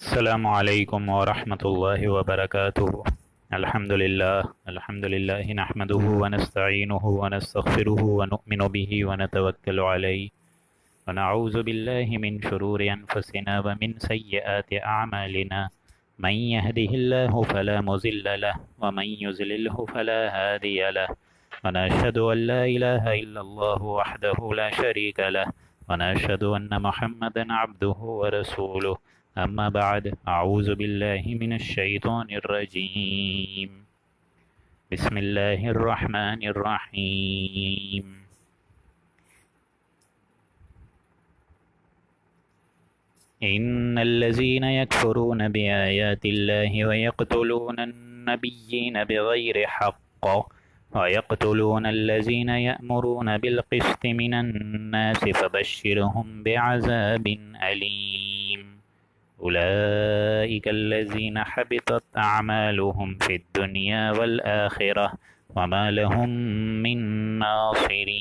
السلام علیکم ورحمۃ اللہ وبرکاتہ۔ الحمد للہ نحمده ونستعینه ونستغفره ونؤمن به ونتوکل علیہ ونعوذ باللہ من شرور انفسنا ومن سیئات اعمالنا من يهده الله فلا مضل له ومن يضلله فلا هادی له ونشهد ان لا الہ الا اللہ وحده لا شریک له ونشهد ان محمدا عبده ورسوله اما بعد اعوذ باللہ من الشیطان الرجیم بسم اللہ الرحمن الرحیم ان الذین یکفرون بآیات اللہ ویقتلون النبیین بغیر حق ويقتلون الذين يأمرون بالقسط من الناس فبشرهم بعذاب أليم أولئك الذين حبطت أعمالهم في الدنيا والآخرة وما لهم من ناصرين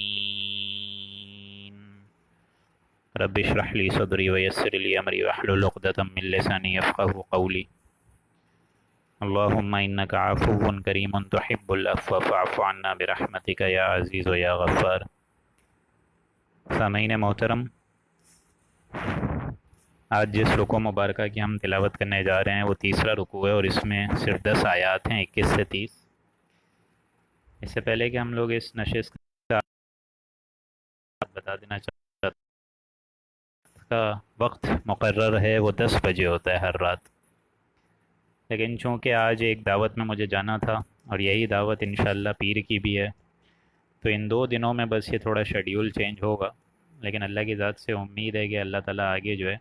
رب اشرح لي صدري ويسر لي أمري واحلل عقدة من لساني يفقهوا قولي اللهم إنك عفو كريم تحب العفو فاعف عنا برحمتك يا عزيز يا غفار۔ سامعین محترم، آج جس رکوع مبارکہ کی ہم تلاوت کرنے جا رہے ہیں وہ تیسرا رکوع ہے، اور اس میں صرف 10 آیات ہیں، 21 سے 30۔ اس سے پہلے کہ ہم لوگ اس نشست کا بتا دینا چاہتا کا وقت مقرر ہے، وہ 10 بجے ہوتا ہے ہر رات، لیکن چونکہ آج ایک دعوت میں مجھے جانا تھا اور یہی دعوت انشاءاللہ پیر کی بھی ہے، تو ان 2 دنوں میں بس یہ تھوڑا شیڈیول چینج ہوگا، لیکن اللہ کی ذات سے امید ہے کہ اللہ تعالیٰ آگے جو ہے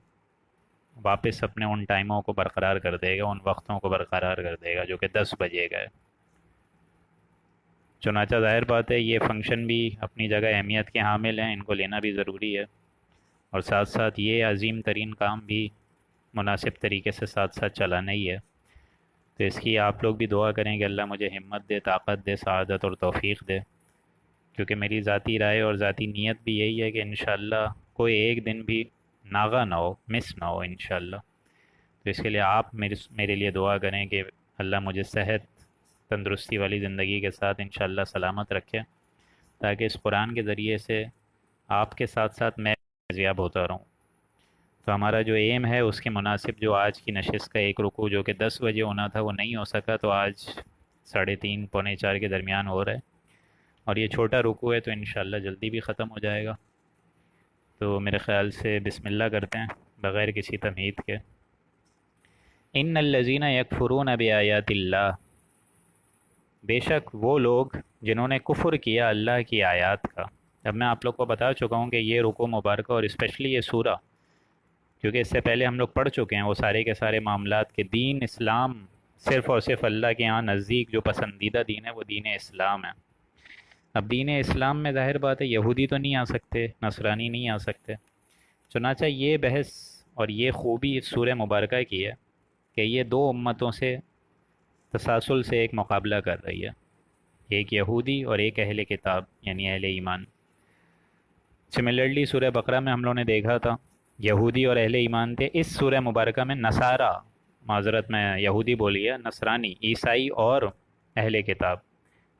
واپس اپنے ان ٹائموں کو برقرار کر دے گا، ان وقتوں کو برقرار کر دے گا جو کہ 10 بجے کا ہے۔ چنانچہ ظاہر بات ہے یہ فنکشن بھی اپنی جگہ اہمیت کے حامل ہیں، ان کو لینا بھی ضروری ہے، اور ساتھ ساتھ یہ عظیم ترین کام بھی مناسب طریقے سے ساتھ ساتھ چلانا ہی ہے۔ تو اس کی آپ لوگ بھی دعا کریں کہ اللہ مجھے ہمت دے، طاقت دے، سعادت اور توفیق دے، کیونکہ میری ذاتی رائے اور ذاتی نیت بھی یہی ہے کہ انشاءاللہ کوئی ایک دن بھی ناغا نہ ہو، مس نہ ہو انشاءاللہ۔ تو اس کے لیے آپ میرے لیے دعا کریں کہ اللہ مجھے صحت تندرستی والی زندگی کے ساتھ انشاءاللہ سلامت رکھے، تاکہ اس قرآن کے ذریعے سے آپ کے ساتھ ساتھ میں فیضیاب ہوتا رہوں۔ تو ہمارا جو ایم ہے اس کے مناسب جو آج کی نشست کا ایک رکوع جو کہ 10 بجے ہونا تھا وہ نہیں ہو سکا، تو آج 3:30 پونے 4 کے درمیان ہو رہا ہے، اور یہ چھوٹا رکوع ہے تو انشاءاللہ جلدی بھی ختم ہو جائے گا۔ تو میرے خیال سے بسم اللہ کرتے ہیں بغیر کسی تمہید کے۔ ان الذین یکفرون بآیات اللہ، بے شک وہ لوگ جنہوں نے کفر کیا اللہ کی آیات کا۔ اب میں آپ لوگ کو بتا چکا ہوں کہ یہ رکوع مبارکہ اور اسپیشلی یہ سورہ، کیونکہ اس سے پہلے ہم لوگ پڑھ چکے ہیں وہ سارے کے سارے معاملات کہ دین اسلام صرف اور صرف اللہ کے ہاں نزدیک جو پسندیدہ دین ہے وہ دین اسلام ہے۔ اب دین اسلام میں ظاہر بات ہے یہودی تو نہیں آ سکتے، نصرانی نہیں آ سکتے، چنانچہ یہ بحث اور یہ خوبی اس سورہ مبارکہ کی ہے کہ یہ 2 امتوں سے تسلسل سے ایک مقابلہ کر رہی ہے، ایک یہودی اور ایک اہل کتاب یعنی اہل ایمان۔ سملرلی سورہ بقرہ میں ہم لوگوں نے دیکھا تھا یہودی اور اہل ایمان تھے، اس سورہ مبارکہ میں نصارہ، معذرت میں یہودی بولیے، نصرانی، عیسائی اور اہل کتاب،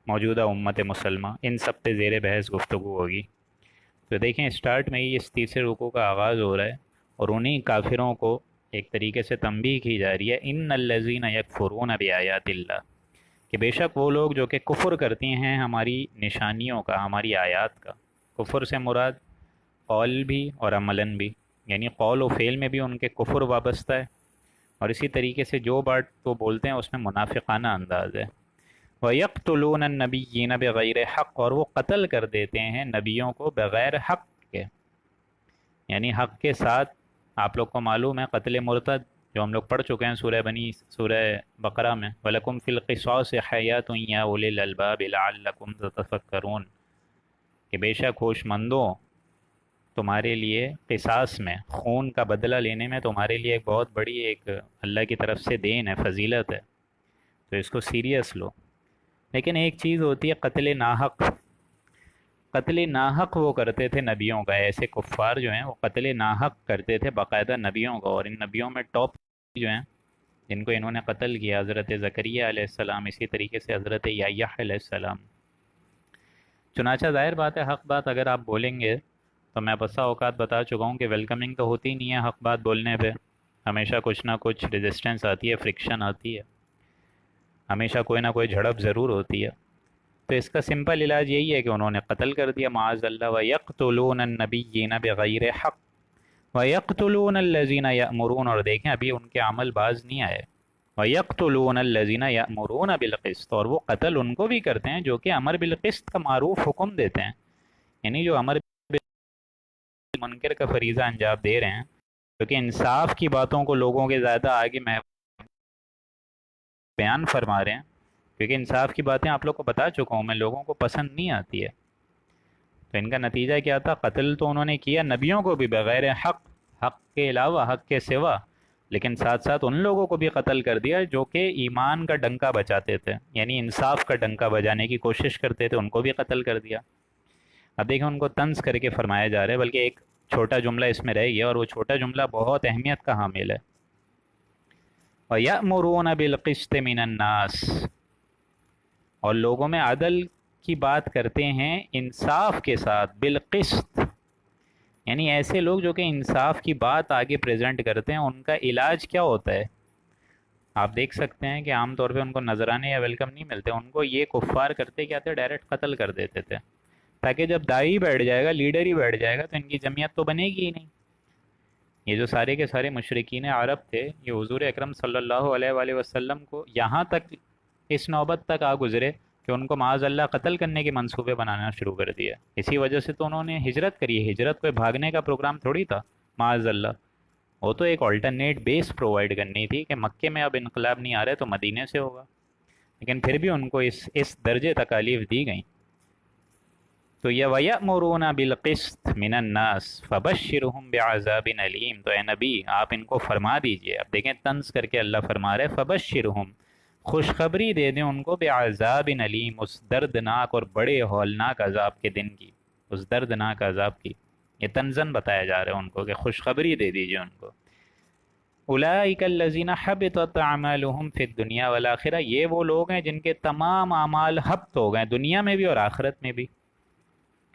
موجودہ امت مسلمہ، ان سب پہ زیر بحث گفتگو ہوگی۔ تو دیکھیں اسٹارٹ میں ہی اس تیسرے رکوع کا آغاز ہو رہا ہے، اور انہی کافروں کو ایک طریقے سے تنبیہ کی جا رہی ہے، ان الذین یکفرون بآیات اللہ، کہ بے شک وہ لوگ جو کہ کفر کرتے ہیں ہماری نشانیوں کا، ہماری آیات کا۔ کفر سے مراد قول بھی اور عملاً بھی، یعنی قول و فعل میں بھی ان کے کفر وابستہ ہے، اور اسی طریقے سے جو بات وہ بولتے ہیں اس میں منافقانہ انداز ہے۔ وَيَقْتُلُونَ النَّبِيِّينَ بِغَيْرِ حق، اور وہ قتل کر دیتے ہیں نبیوں کو بغیر حق کے، یعنی حق کے ساتھ۔ آپ لوگ کو معلوم ہے قتل مرتد جو ہم لوگ پڑھ چکے ہیں سورہ بقرہ میں، وَلَكُمْ فِي الْقِصَاصِ حَيَاةٌ يَا أُولِي الْأَلْبَابِ لَعَلَّكُمْ تَتَفَكَّرُونَ، کہ بے شک ہوش مندوں تمہارے لیے قصاص میں، خون کا بدلہ لینے میں تمہارے لیے ایک بہت بڑی ایک اللہ کی طرف سے دین ہے، فضیلت ہے، تو اس کو سیریس لو۔ لیکن ایک چیز ہوتی ہے قتل ناحق۔ قتل ناحق وہ کرتے تھے نبیوں کا، ایسے کفار جو ہیں وہ قتل ناحق کرتے تھے باقاعدہ نبیوں کا، اور ان نبیوں میں ٹاپ جو ہیں جن کو انہوں نے قتل کیا، حضرت زکریا علیہ السلام، اسی طریقے سے حضرت یحییٰ علیہ السلام. چنانچہ ظاہر بات ہے حق بات اگر آپ بولیں گے تو میں بسا اوقات بتا چکا ہوں کہ ویلکمنگ تو ہوتی نہیں ہے حق بات بولنے پہ، ہمیشہ کچھ نہ کچھ ریزسٹنس آتی ہے، فرکشن آتی ہے، ہمیشہ کوئی نہ کوئی جھڑپ ضرور ہوتی ہے. تو اس کا سمپل علاج یہی ہے کہ انہوں نے قتل کر دیا معاذ اللہ. وَيَقْتُلُونَ النَّبِيِّينَ بِغَيْرِ حَقٍّ وَيَقْتُلُونَ الَّذِينَ يَأْمُرُونَ، اور دیکھیں ابھی ان کے عمل باز نہیں آئے. وَيَقْتُلُونَ الَّذِينَ يَأْمُرُونَ بِالْقِسْطِ، اور وہ قتل ان کو بھی کرتے ہیں جو کہ امر بالقسط کا معروف حکم دیتے ہیں، یعنی جو امر منکر کا فریضہ انجام دے رہے ہیں، کیونکہ انصاف کی باتوں کو لوگوں کے زیادہ آگے میں بیان فرما رہے ہیں، کیونکہ انصاف کی باتیں آپ لوگ کو بتا چکا ہوں میں، لوگوں کو پسند نہیں آتی ہے. تو ان کا نتیجہ کیا تھا؟ قتل تو انہوں نے کیا نبیوں کو بھی بغیر حق، حق کے علاوہ، حق کے سوا، لیکن ساتھ ساتھ ان لوگوں کو بھی قتل کر دیا جو کہ ایمان کا ڈنکا بجاتے تھے، یعنی انصاف کا ڈنکا بجانے کی کوشش کرتے تھے، ان کو بھی قتل کر دیا. اب دیکھیں ان کو طنز کر کے فرمایا جا رہا ہے، بلکہ ایک چھوٹا جملہ اس میں رہ گیا اور وہ چھوٹا جملہ بہت اہمیت کا حامل ہے. وَيَأْمُرُونَ بِالْقِسْطِ مِنَ النَّاسِ، اور لوگوں میں عدل کی بات کرتے ہیں انصاف کے ساتھ، بالقسط، یعنی ایسے لوگ جو کہ انصاف کی بات آگے پریزنٹ کرتے ہیں. ان کا علاج کیا ہوتا ہے؟ آپ دیکھ سکتے ہیں کہ عام طور پہ ان کو نذرانے یا ویلکم نہیں ملتے، ان کو یہ کفار کرتے کیا تھے؟ ڈائریکٹ قتل کر دیتے تھے، تاکہ جب دائی بیٹھ جائے گا، لیڈر ہی بیٹھ جائے گا، تو ان کی جمعیت تو بنے گی ہی نہیں. یہ جو سارے کے سارے مشرکین عرب تھے، یہ حضور اکرم صلی اللہ علیہ وآلہ وسلم کو یہاں تک اس نوبت تک آ گزرے کہ ان کو معاذ اللہ قتل کرنے کے منصوبے بنانا شروع کر دیا. اسی وجہ سے تو انہوں نے ہجرت کری ہے. ہجرت کوئی بھاگنے کا پروگرام تھوڑی تھا معاذ اللہ، وہ تو ایک آلٹرنیٹ بیس پرووائڈ کرنی تھی کہ مکے میں اب انقلاب نہیں آ رہا تو مدینے سے ہوگا. لیکن پھر بھی ان کو اس درجے تکالیف دی گئیں. تو یہ وَيَأْمُرُونَ بِالْقِسْطِ مِنَ النَّاسِ فَبَشِّرْهُمْ بِعَذَابٍ أَلِيمٍ. تو اے نبی آپ ان کو فرما دیجئے. اب دیکھیں طنز کر کے اللہ فرما رہے فَبَشِّرْهُمْ، خوشخبری دے دیں ان کو، بِعَذَابٍ أَلِيمٍ، اس دردناک اور بڑے ہولناک عذاب کے دن کی، اس دردناک عذاب کی. یہ طنزاً بتایا جا رہا ہے ان کو کہ خوشخبری دے دیجئے ان کو. اولئک الذین حبطت اعمالهم فی الدنیا والآخرہ، یہ وہ لوگ ہیں جن کے تمام اعمال حبط ہو گئے دنیا میں بھی اور آخرت میں بھی.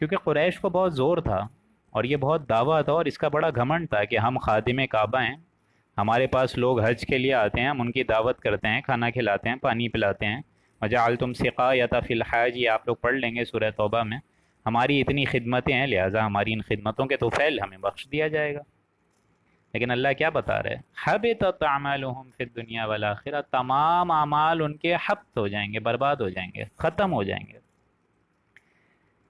کیونکہ قریش کو بہت زور تھا اور یہ بہت دعویٰ تھا اور اس کا بڑا گھمنڈ تھا کہ ہم خادم کعبہ ہیں، ہمارے پاس لوگ حج کے لیے آتے ہیں، ہم ان کی دعوت کرتے ہیں، کھانا کھلاتے ہیں، پانی پلاتے ہیں. وجعلتم سقایۃ فی الحاج، یہ آپ لوگ پڑھ لیں گے سورہ توبہ میں. ہماری اتنی خدمتیں ہیں، لہٰذا ہماری ان خدمتوں کے توفیل ہمیں بخش دیا جائے گا. لیکن اللہ کیا بتا رہے؟ حبطت اعمالهم فی الدنیا والآخرہ، تمام اعمال ان کے حبط ہو جائیں گے، برباد ہو جائیں گے، ختم ہو جائیں گے.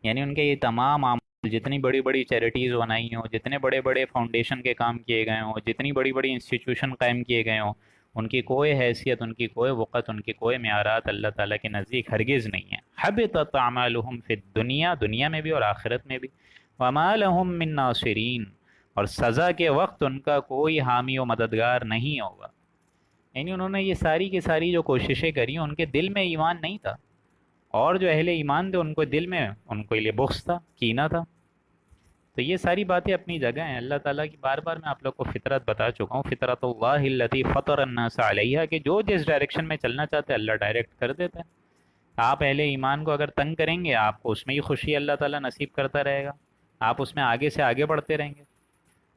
یعنی ان کے یہ تمام اعمال، جتنی بڑی بڑی چیریٹیز بنائی ہوں، جتنے بڑے بڑے فاؤنڈیشن کے کام کیے گئے ہوں، جتنی بڑی بڑی انسٹیٹیوشن قائم کیے گئے ہوں، ان کی کوئی حیثیت، ان کی کوئی وقت، ان کی کوئی معیارات اللہ تعالیٰ کے نزدیک ہرگز نہیں ہے. حبطت اعمالهم فی الدنیا، دنیا میں بھی اور آخرت میں بھی. وما لهم من ناصرین، اور سزا کے وقت ان کا کوئی حامی و مددگار نہیں ہوگا. یعنی انہوں نے یہ ساری کی ساری جو کوششیں کری، ان کے دل میں ایمان نہیں تھا، اور جو اہل ایمان تھے ان کو دل میں ان کے لیے بغض تھا، کینہ تھا. تو یہ ساری باتیں اپنی جگہ ہیں. اللہ تعالیٰ کی بار بار میں آپ لوگ کو فطرت بتا چکا ہوں، فطرت اللہ التی فطر الناس علیہا، کہ جو جس ڈائریکشن میں چلنا چاہتے ہیں اللہ ڈائریکٹ کر دیتا ہے. آپ اہل ایمان کو اگر تنگ کریں گے، آپ کو اس میں ہی خوشی اللہ تعالیٰ نصیب کرتا رہے گا، آپ اس میں آگے سے آگے بڑھتے رہیں گے.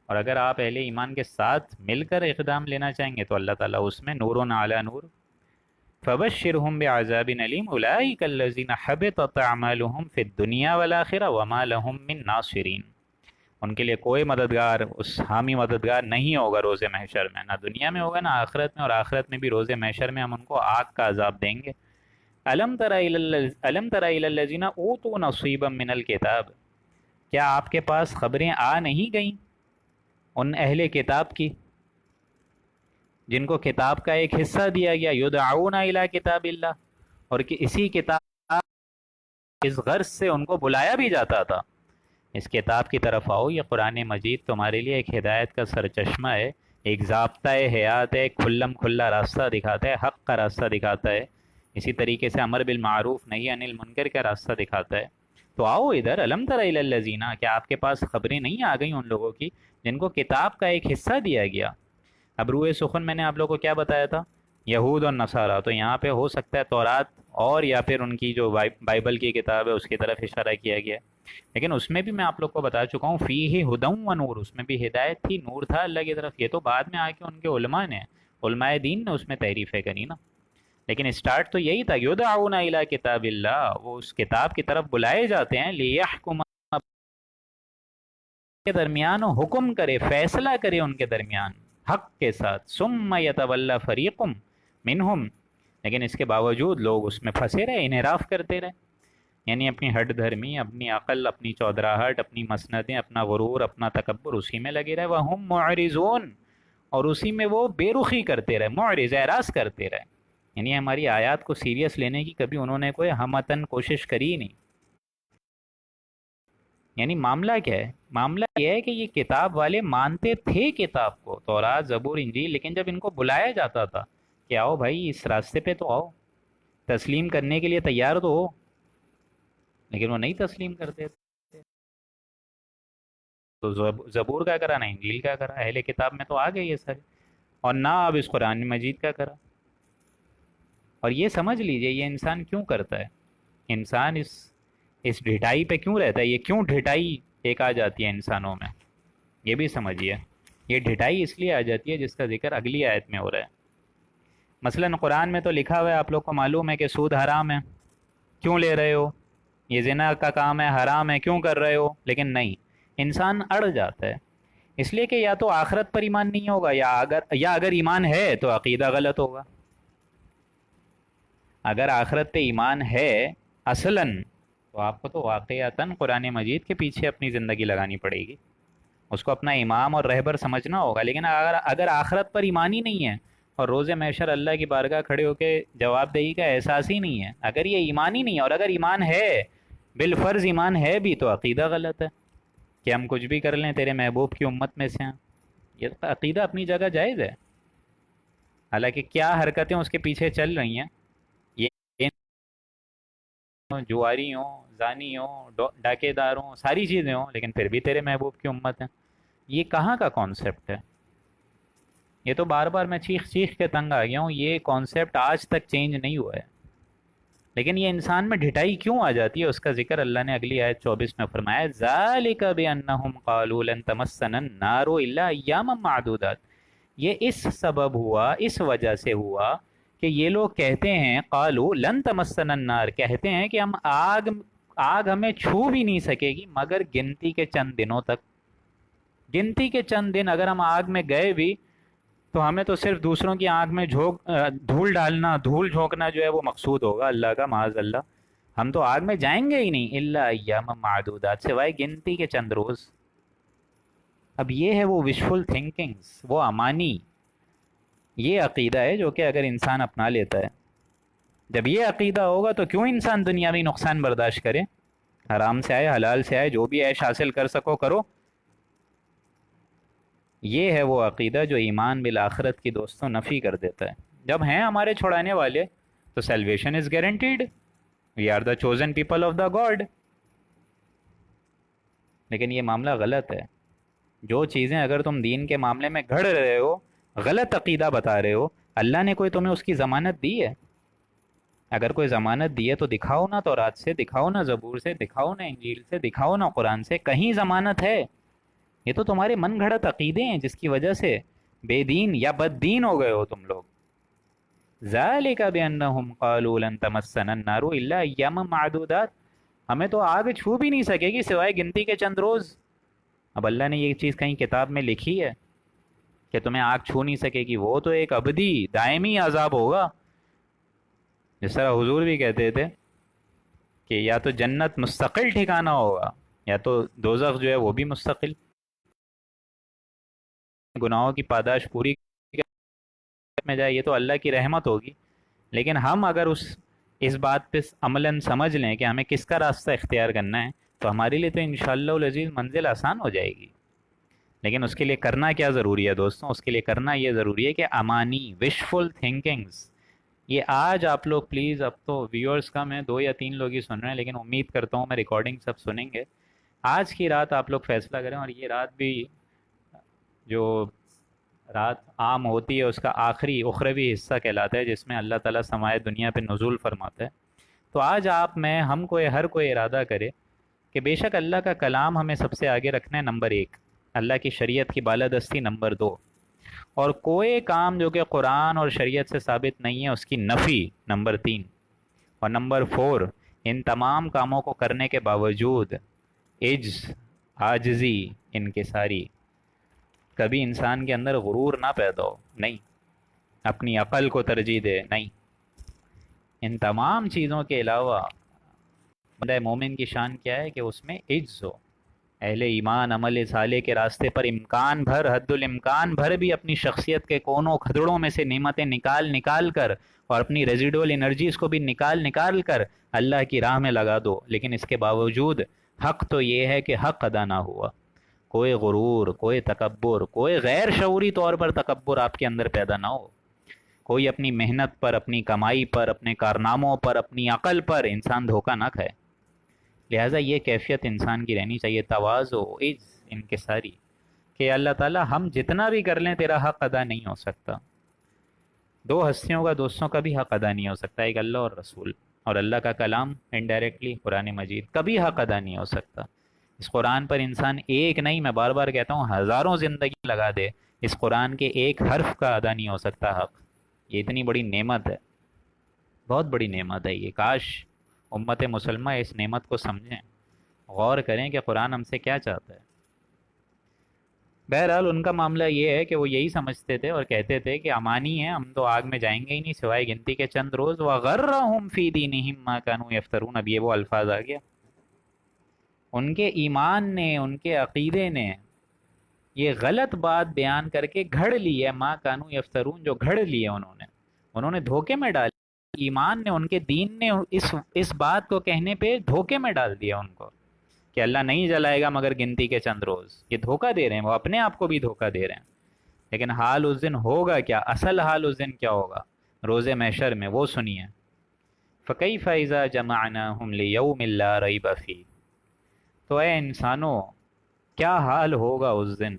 اور اگر آپ اہل ایمان کے ساتھ مل کر اقدام لینا چاہیں گے تو اللہ تعالیٰ اس میں نور علی نور. فبشرهم بعذاب علیم اولئک الذین حبطت اعمالهم فی الدنیا والآخرہ وما لهم من ناصرین. ان کے لیے کوئی مددگار، اس حامی مددگار نہیں ہوگا روز محشر میں، نہ دنیا میں ہوگا نہ آخرت میں، اور آخرت میں بھی روز محشر میں ہم ان کو آگ کا عذاب دیں گے. الم تر الی الذین اوتوا نصیبا من الکتاب، کیا آپ کے پاس خبریں آ نہیں گئیں ان اہل کتاب کی جن کو کتاب کا ایک حصہ دیا گیا؟ یدعون الی کتاب اللہ، اور کہ اسی کتاب اس غرض سے ان کو بلایا بھی جاتا تھا، اس کتاب کی طرف آؤ، یہ قرآن مجید تمہارے لیے ایک ہدایت کا سرچشمہ ہے، ایک ضابطۂ حیات ہے، کھلم کھلا راستہ دکھاتا ہے، حق کا راستہ دکھاتا ہے، اسی طریقے سے امر بالمعروف نہی عن المنکر کا راستہ دکھاتا ہے. تو آؤ ادھر. الم تر الی الذین، کیا آپ کے پاس خبریں نہیں آ گئیں ان لوگوں کی جن کو کتاب کا ایک حصہ دیا گیا؟ اب روئے سخن میں نے آپ لوگوں کو کیا بتایا تھا؟ یہود اور نصارہ، تو یہاں پہ ہو سکتا ہے تورات اور یا پھر ان کی جو بائبل کی کتاب ہے اس کی طرف اشارہ کیا گیا ہے، لیکن اس میں بھی میں آپ لوگ کو بتا چکا ہوں فیہ ہدی و نور، اس میں بھی ہدایت تھی، نور تھا اللہ کی طرف. یہ تو بعد میں آ کے ان کے علماء نے، علماء دین نے اس میں تحریفیں کری نا، لیکن اسٹارٹ تو یہی تھا. یدعون الی کتاب اللہ، وہ اس کتاب کی طرف بلائے جاتے ہیں، لیحکم کے درمیان حکم کرے، فیصلہ کرے ان کے درمیان حق کے ساتھ. ثم یتولی فریق منہم، لیکن اس کے باوجود لوگ اس میں پھنسے رہے، انحراف کرتے رہے، یعنی اپنی ہٹ دھرمی، اپنی عقل، اپنی چودراہٹ، اپنی مسندیں، اپنا غرور، اپنا تکبر اسی میں لگے رہے. وہم معرضون، اور اسی میں وہ بے رخی کرتے رہے، معرض اعراض کرتے رہے، یعنی ہماری آیات کو سیریس لینے کی کبھی انہوں نے کوئی ہمتن کوشش کری نہیں. یعنی معاملہ کیا ہے؟ معاملہ یہ ہے کہ یہ کتاب والے مانتے تھے کتاب کو، تورات، زبور، انجیل، لیکن جب ان کو بلایا جاتا تھا کہ آؤ بھائی اس راستے پہ تو آؤ، تسلیم کرنے کے لیے تیار تو ہو، لیکن وہ نہیں تسلیم کرتے تھے. تو زبور کا کرا، نہ انجیل کا کرا، اہل کتاب میں تو آ گئے یہ سارے، اور نہ اب اس قرآن مجید کا کرا. اور یہ سمجھ لیجئے یہ انسان کیوں کرتا ہے، انسان اس ڈھٹائی پہ کیوں رہتا ہے، یہ کیوں ڈھٹائی ایک آ جاتی ہے انسانوں میں، یہ بھی سمجھیے. یہ ڈھٹائی اس لیے آ جاتی ہے جس کا ذکر اگلی آیت میں ہو رہا ہے. مثلا قرآن میں تو لکھا ہوا ہے، آپ لوگ کو معلوم ہے کہ سود حرام ہے، کیوں لے رہے ہو؟ یہ زنا کا کام ہے، حرام ہے، کیوں کر رہے ہو؟ لیکن نہیں، انسان اڑ جاتا ہے، اس لیے کہ یا تو آخرت پر ایمان نہیں ہوگا، یا اگر ایمان ہے تو عقیدہ غلط ہوگا. اگر آخرت پہ ایمان ہے اصلاً، تو آپ کو تو واقعتاً قرآن مجید کے پیچھے اپنی زندگی لگانی پڑے گی، اس کو اپنا امام اور رہبر سمجھنا ہوگا. لیکن اگر آخرت پر ایمان ہی نہیں ہے اور روز محشر اللہ کی بارگاہ کھڑے ہو کے جواب دہی کا احساس ہی نہیں ہے، اگر یہ ایمان ہی نہیں ہے، اور اگر ایمان ہے، بالفرض ایمان ہے بھی، تو عقیدہ غلط ہے کہ ہم کچھ بھی کر لیں تیرے محبوب کی امت میں سے ہیں. یہ تو عقیدہ اپنی جگہ جائز ہے، حالانکہ کیا حرکتیں اس کے پیچھے چل رہی ہیں، یہ جواری ہوں، زانی ہوں، ڈاکے دار ہوں، ساری چیزیں ہوں، لیکن پھر بھی تیرے محبوب کی امت ہیں. یہ کہاں کا کانسیپٹ ہے؟ یہ تو بار بار میں چیخ چیخ کے تنگ آ گیا ہوں، یہ کانسیپٹ آج تک چینج نہیں ہوا ہے. لیکن یہ انسان میں ڈھٹائی کیوں آ جاتی ہے، اس کا ذکر اللہ نے اگلی آیت 24 میں فرمایا، ذالک بانہم قالوا لن تمسنا النار الا ایاما معدودات. یہ اس سبب ہوا، اس وجہ سے ہوا کہ یہ لوگ کہتے ہیں، قالوا لن تمسنا النار، کہتے ہیں کہ آگ ہمیں چھو بھی نہیں سکے گی مگر گنتی کے چند دنوں تک. گنتی کے چند دن اگر ہم آگ میں گئے بھی تو ہمیں تو صرف دوسروں کی آنکھ میں دھول ڈالنا، دھول جھونکنا جو ہے وہ مقصود ہوگا اللہ کا، معاذ اللہ. ہم تو آگ میں جائیں گے ہی نہیں، الا ایام معدودات، سوائے گنتی کے چند روز. اب یہ ہے وہ وشفل تھنکنگز، وہ امانی. یہ عقیدہ ہے جو کہ اگر انسان اپنا لیتا ہے، جب یہ عقیدہ ہوگا تو کیوں انسان دنیاوی نقصان برداشت کرے؟ حرام سے آئے، حلال سے آئے، جو بھی عیش حاصل کر سکو کرو. یہ ہے وہ عقیدہ جو ایمان بالآخرت کی دوستوں نفی کر دیتا ہے. جب ہیں ہمارے چھڑانے والے تو salvation is guaranteed, we are the chosen people of the God. لیکن یہ معاملہ غلط ہے. جو چیزیں اگر تم دین کے معاملے میں گھڑ رہے ہو، غلط عقیدہ بتا رہے ہو، اللہ نے کوئی تمہیں اس کی ضمانت دی ہے؟ اگر کوئی ضمانت دی ہے تو دکھاؤ نا، تورات سے دکھاؤ نا، زبور سے دکھاؤ نا، انجیل سے دکھاؤ نا، قرآن سے کہیں ضمانت ہے. یہ تو تمہارے من گھڑت عقیدے ہیں جس کی وجہ سے بے دین یا بد دین ہو گئے ہو تم لوگ. ذالک بانہم قالوا لن تمسنا النار الا ایاما معدودات، ہمیں تو آگ چھو بھی نہیں سکے گی سوائے گنتی کے چند روز. اب اللہ نے یہ چیز کہیں کتاب میں لکھی ہے کہ تمہیں آگ چھو نہیں سکے گی؟ وہ تو ایک ابدی دائمی عذاب ہوگا. جس طرح حضور بھی کہتے تھے کہ یا تو جنت مستقل ٹھکانہ ہوگا، یا تو دوزخ جو ہے وہ بھی مستقل. گناہوں کی پاداش پوری میں جائے یہ تو اللہ کی رحمت ہوگی، لیکن ہم اگر اس بات پہ عملاً سمجھ لیں کہ ہمیں کس کا راستہ اختیار کرنا ہے، تو ہمارے لیے تو انشاءاللہ العزیز منزل آسان ہو جائے گی. لیکن اس کے لیے کرنا کیا ضروری ہے دوستوں؟ اس کے لیے کرنا یہ ضروری ہے کہ امانی، وشفل تھنکنگز، یہ آج آپ لوگ پلیز، اب تو ویورز کم ہیں، 2 یا 3 لوگ ہی سن رہے ہیں، لیکن امید کرتا ہوں میں ریکارڈنگ سب سنیں گے. آج کی رات آپ لوگ فیصلہ کریں، اور یہ رات بھی جو رات عام ہوتی ہے، اس کا آخری اخروی حصہ کہلاتا ہے، جس میں اللہ تعالیٰ سمائے دنیا پہ نزول فرماتا ہے۔ تو آج آپ میں ہم کو ہر کوئی ارادہ کرے کہ بے شک اللہ کا کلام ہمیں سب سے آگے رکھنا ہے، نمبر ایک، اللہ کی شریعت کی بالادستی نمبر دو، اور کوئی کام جو کہ قرآن اور شریعت سے ثابت نہیں ہے اس کی نفی نمبر تین، اور نمبر فور، ان تمام کاموں کو کرنے کے باوجود عجز، عاجزی، انکساری، کبھی انسان کے اندر غرور نہ پیدا ہو، نہیں، اپنی عقل کو ترجیح دے، نہیں، ان تمام چیزوں کے علاوہ بندہ مومن کی شان کیا ہے کہ اس میں عجز ہو، اہل ایمان عمل صالح کے راستے پر امکان بھر، حد الامکان بھر بھی اپنی شخصیت کے کونوں کھدڑوں میں سے نعمتیں نکال نکال کر، اور اپنی ریزیڈول انرجیز کو بھی نکال نکال کر اللہ کی راہ میں لگا دو، لیکن اس کے باوجود حق تو یہ ہے کہ حق ادا نہ ہوا، کوئی غرور، کوئی تکبر، کوئی غیر شعوری طور پر تکبر آپ کے اندر پیدا نہ ہو، کوئی اپنی محنت پر، اپنی کمائی پر، اپنے کارناموں پر، اپنی عقل پر انسان دھوکہ نہ کھائے۔ لہٰذا یہ کیفیت انسان کی رہنی چاہیے، تواضع، عجز، انکساری، کہ اللہ تعالیٰ ہم جتنا بھی کر لیں تیرا حق ادا نہیں ہو سکتا، دو ہستیوں کا، دوستوں کا بھی حق ادا نہیں ہو سکتا، ایک اللہ اور رسول، اور اللہ کا کلام انڈائریکٹلی قرآن مجید کبھی حق ادا نہیں ہو سکتا۔ اس قرآن پر انسان ایک نہیں، میں بار بار کہتا ہوں، ہزاروں زندگی لگا دے، اس قرآن کے ایک حرف کا ادا نہیں ہو سکتا حق۔ یہ اتنی بڑی نعمت ہے، بہت بڑی نعمت ہے یہ، کاش امت مسلمہ اس نعمت کو سمجھیں، غور کریں کہ قرآن ہم سے کیا چاہتا ہے۔ بہرحال ان کا معاملہ یہ ہے کہ وہ یہی سمجھتے تھے اور کہتے تھے کہ امانی ہیں، ہم تو آگ میں جائیں گے ہی نہیں سوائے گنتی کے چند روز، وَغَرَّهُمْ فِي دِينِهِمْ مَا كَانُوا يَفْتَرُونَ۔ اب یہ وہ الفاظ آ گیا، ان کے ایمان نے، ان کے عقیدے نے یہ غلط بات بیان کر کے گھڑ لی ہے، ما کانو یفترون، جو گھڑ لی ہے انہوں نے دھوکے میں ڈال، ایمان نے، ان کے دین نے اس بات کو کہنے پہ دھوکے میں ڈال دیا ان کو کہ اللہ نہیں جلائے گا مگر گنتی کے چند روز۔ یہ دھوکہ دے رہے ہیں، وہ اپنے آپ کو بھی دھوکہ دے رہے ہیں، لیکن حال اس دن ہوگا کیا، اصل حال اس دن کیا ہوگا روز محشر میں، وہ سنیے۔ فَكَيْفَ إِذَا جَمَعْنَاهُمْ لِيَوْمٍ لَا رَيْبَ فِيهِ، تو اے انسانوں کیا حال ہوگا اس دن؟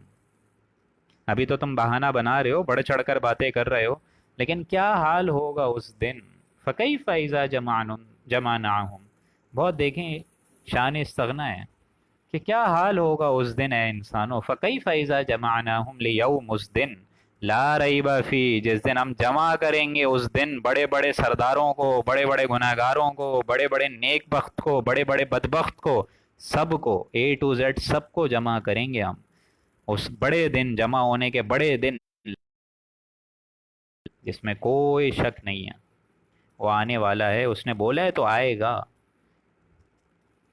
ابھی تو تم بہانہ بنا رہے ہو، بڑھ چڑھ کر باتیں کر رہے ہو، لیکن کیا حال ہوگا اس دن؟ فَكَيْفَ إِذَا جَمَعْنَاهُمْ، بہت دیکھیں شان استغنا ہے کہ کیا حال ہوگا اس دن اے انسانوں، فَكَيْفَ إِذَا جَمَعْنَاهُمْ لِيَوْمٍ، اس دن لا ریب فی، جس دن ہم جمع کریں گے، اس دن بڑے بڑے سرداروں کو، بڑے بڑے گناہگاروں کو، بڑے بڑے نیک بخت کو، بڑے بڑے بدبخت کو، سب کو A to Z سب کو جمع کریں گے ہم اس بڑے دن، جمع ہونے کے بڑے دن جس میں کوئی شک نہیں ہے وہ آنے والا ہے، اس نے بولا ہے تو آئے گا۔